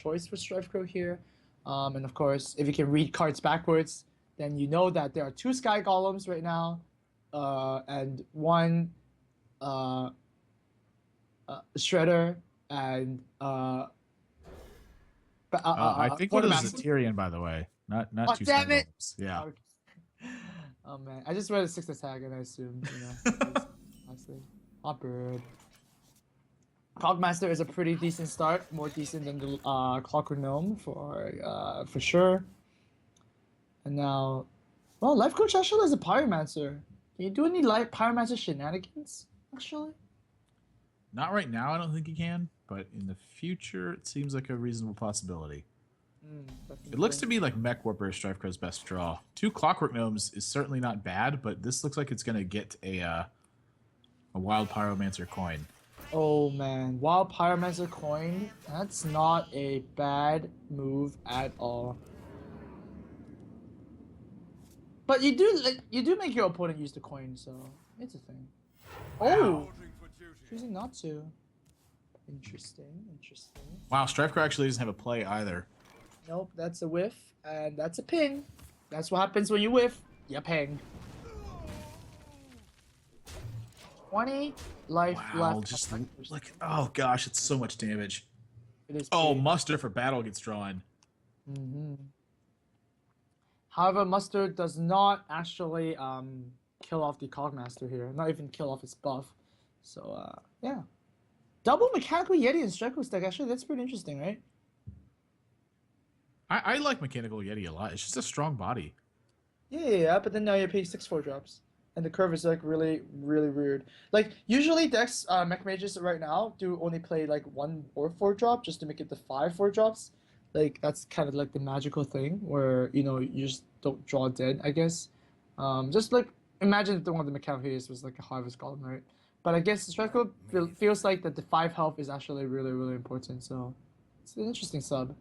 choice for Strifecro here. And of course, if you can read cards backwards, then you know that there are two Sky Golems right now, and one uh, Shredder and I think one of those is Quartermaster. Tyrion, by the way. Not Oh, two Sky damn it! Golems. Yeah. Okay. Oh man, I just read a 6 attack and I assumed, honestly, not bad. Cogmaster is a pretty decent start, more decent than the Clockwork Gnome for sure. And now, well, Life Coach actually is a Pyromancer. Can you do any Pyromancer shenanigans? Actually, Not right now, I don't think he can, but in the future, it seems like a reasonable possibility. It looks to definitely. me like Mech Warper is Strifecro's best draw. Two Clockwork Gnomes is certainly not bad, but this looks like it's going to get a Wild Pyromancer coin. Oh man, Wild Pyromancer coin. That's not a bad move at all. But you do make your opponent use the coin, so it's a thing. Oh, choosing not to. Interesting, interesting. Wow, Strifecro actually doesn't have a play either. Nope, that's a whiff, and that's a ping. That's what happens when you whiff. You ping. 20 life Wow, left. just like, oh gosh, it's so much damage. It is Oh, pretty. Muster for battle gets drawn. However, Mustard does not actually kill off the Cogmaster here. Not even kill off his buff. So yeah. Double Mechanical Yeti and Strike stack, actually that's pretty interesting, right? I like Mechanical Yeti a lot. It's just a strong body. Yeah, but then now you're paying 6/4 drops. And the curve is like really, really weird. Like usually decks mech mages right now do only play like 1 or 4 drop just to make it the 5/4 drops. Like that's kind of like the magical thing where you just don't draw dead, I guess. Just like imagine if the one of the mechanical was like a harvest golem, right? But I guess Strike feels like that the 5 health is actually really, really important. So it's an interesting sub.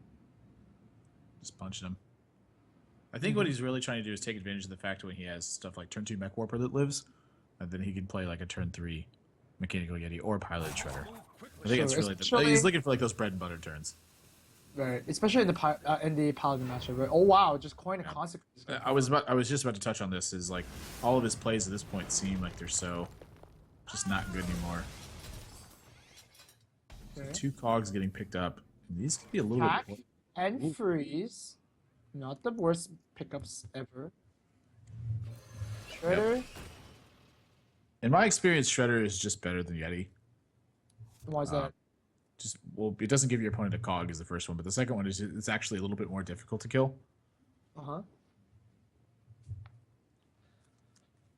Just punching him. I think what he's really trying to do is take advantage of the fact when he has stuff like turn 2 Mech Warper that lives, and then he can play like a turn 3 Mechanical Yeti or Pilot Shredder. I think Sure, it's really he's especially looking for like those bread and butter turns. right, especially in the Paladin matchup, right? Oh wow, just coin a Yeah. consequence. I was just about to touch on this. Is like all of his plays at this point seem like they're so just not good anymore. So Okay. 2 cogs getting picked up. And these could be a little Attack bit. and Ooh. freeze, not the worst pickups ever. Yep. Shredder, In my experience, Shredder is just better than Yeti. why is that? Just well, it doesn't give your opponent a cog is the first one, but the second one is it's actually a little bit more difficult to kill. Uh-huh.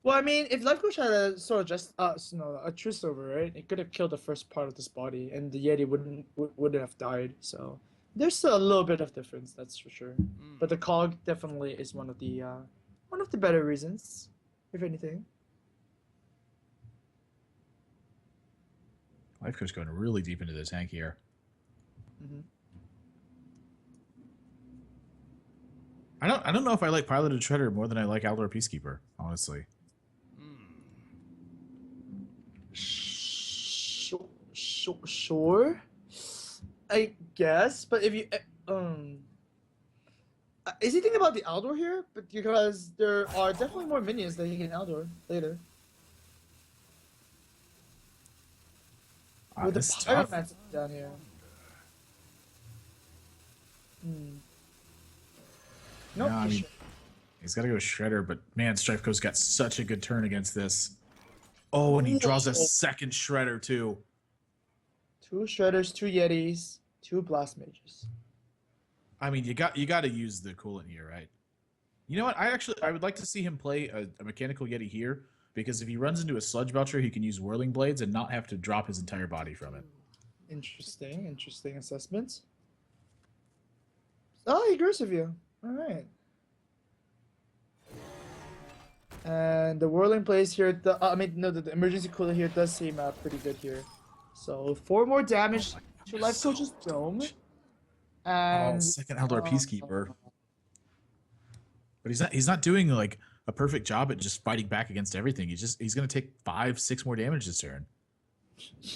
Well, I mean, if LifeCoach had a sort of just a truce over, right? It could have killed the first part of this body, and the Yeti wouldn't have died. So there's still a little bit of difference, that's for sure. But the cog definitely is one of the better reasons, if anything. Life Coach going really deep into the tank here. Mm-hmm. I don't know if I like Piloted Shredder more than I like Aldor Peacekeeper, honestly. Sure, I guess. But if you is he thinking about the Aldor here? But because there are definitely more minions that he can Aldor later. With the This is tough. Pyromancer down here. Nope. Yeah, I mean, he's got to go Shredder, but man, Strifeco's got such a good turn against this. Oh, and he draws a second Shredder too. 2 Shredders, 2 Yetis, 2 Blast Mages. I mean, you got to use the coolant here, right? You know what? I would like to see him play a Mechanical Yeti here because if he runs into a Sludge Belcher, he can use Whirling Blades and not have to drop his entire body from it. Interesting assessment. Oh, he agrees with you. All right. And the whirling plays here. The emergency cooler here does seem pretty good here. So 4 more damage to LifeCoach's dome. And Second Eldar Peacekeeper. But he's not doing like a perfect job at just fighting back against everything. He's gonna take 5, 6 more damage this turn.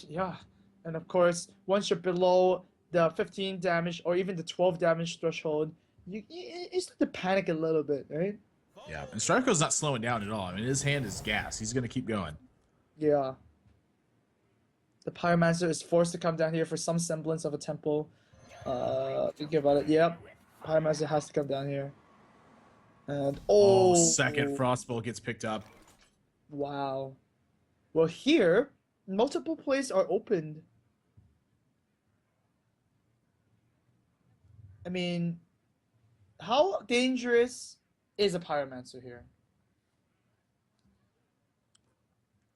yeah, and of course, once you're below the 15 damage or even the 12 damage threshold, you start to panic a little bit, right? Yeah, and Strifecro's not slowing down at all. I mean, his hand is gas. He's gonna keep going. Yeah. The Pyromancer is forced to come down here for some semblance of a temple. Thinking about it, yep. Pyromancer has to come down here. And second Frostbolt gets picked up. wow. Well, here multiple plays are opened. I mean, how dangerous is a Pyromancer here?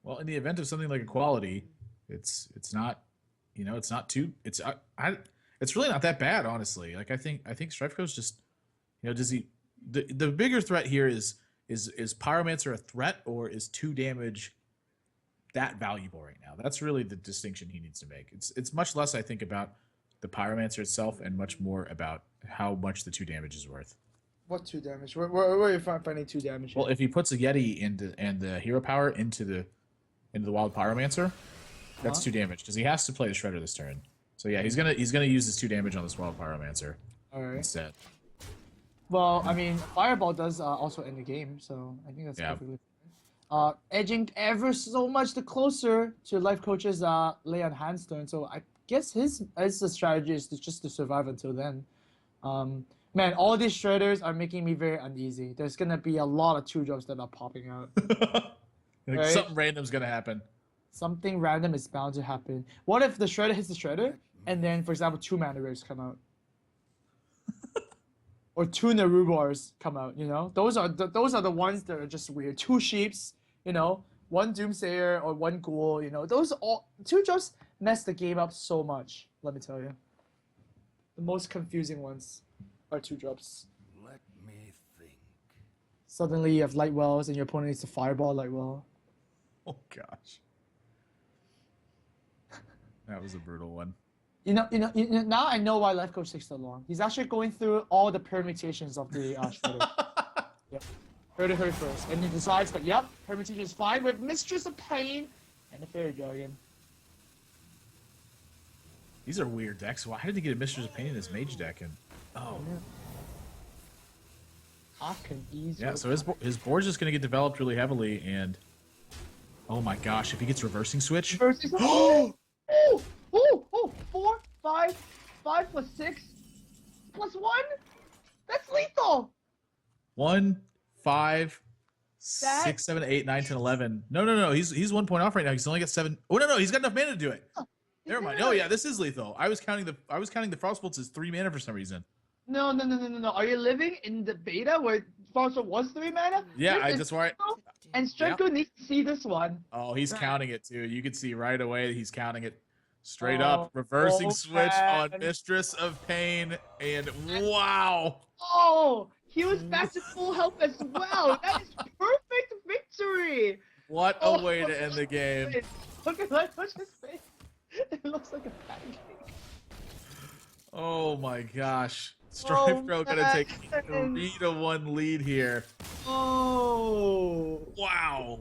Well, in the event of something like equality, it's not, you know, it's not too. It's it's really not that bad, honestly. Like I think Strifecro's just, you know, does he? The bigger threat here is Pyromancer a threat, or is 2 damage that valuable right now? That's really the distinction he needs to make. It's much less, I think, about the Pyromancer itself and much more about how much the 2 damage is worth. What 2 damage? Where are you finding 2 damage? Well, if he puts a Yeti into and the hero power into the Wild Pyromancer, that's 2 damage because he has to play the Shredder this turn. So yeah, he's gonna use his 2 damage on this Wild Pyromancer instead. Well, I mean, Fireball does also end the game, so I think that's perfectly fine. Edging ever so much the closer to LifeCoach's lay on Handstone, so I guess his strategy is just to survive until then. Man, all these Shredders are making me very uneasy. There's gonna be a lot of 2-drops that are popping out. Like something random's gonna happen. Something random is bound to happen. What if the Shredder hits the Shredder, and then, for example, 2 Mana Raves come out? Or 2 Narubars come out, you know? Those are the ones that are just weird. 2 Sheeps, you know? 1 Doomsayer or 1 Ghoul, you know? Those all 2-drops mess the game up so much, let me tell you. The most confusing ones are 2-drops. Let me think. Suddenly you have Light Wells and your opponent needs to Fireball Light Well. Oh gosh. That was a brutal one. You know, now I know why LifeCoach takes so long. He's actually going through all the permutations of the Shredder. Yep. Heard it first. And he decides that, yep, permutation is fine with Mistress of Pain and the Fairy Dragon. These are weird decks. Why did he get a Mistress of Pain in his Mage deck? And I can easily. yeah, so his board's just gonna get developed really heavily, and oh my gosh, if he gets Reversing Switch. Oh! 4, 5, 5 plus 6 plus 1? That's lethal! 1, 5, 6, 7, 8, 9, 10, 11. No. He's 1 point off right now. He's only got 7. Oh no, he's got enough mana to do it. Never mind. Oh yeah, this is lethal. I was counting the Frostbolts as 3 mana for some reason. No. Are you living in the beta where Frostbolt was 3 mana? Yeah, that's why. And Strifecro needs to see this one. Oh, he's counting it too. You can see right away he's counting it. Straight up, Reversing Switch on Mistress of Pain, and wow! Oh, he was back to full health as well. That is perfect victory. What a way to end the game! Look at LifeCoach's face. It looks like a pancake. Oh my gosh! Strifecro gonna take a 3-1 lead here. Oh! Wow!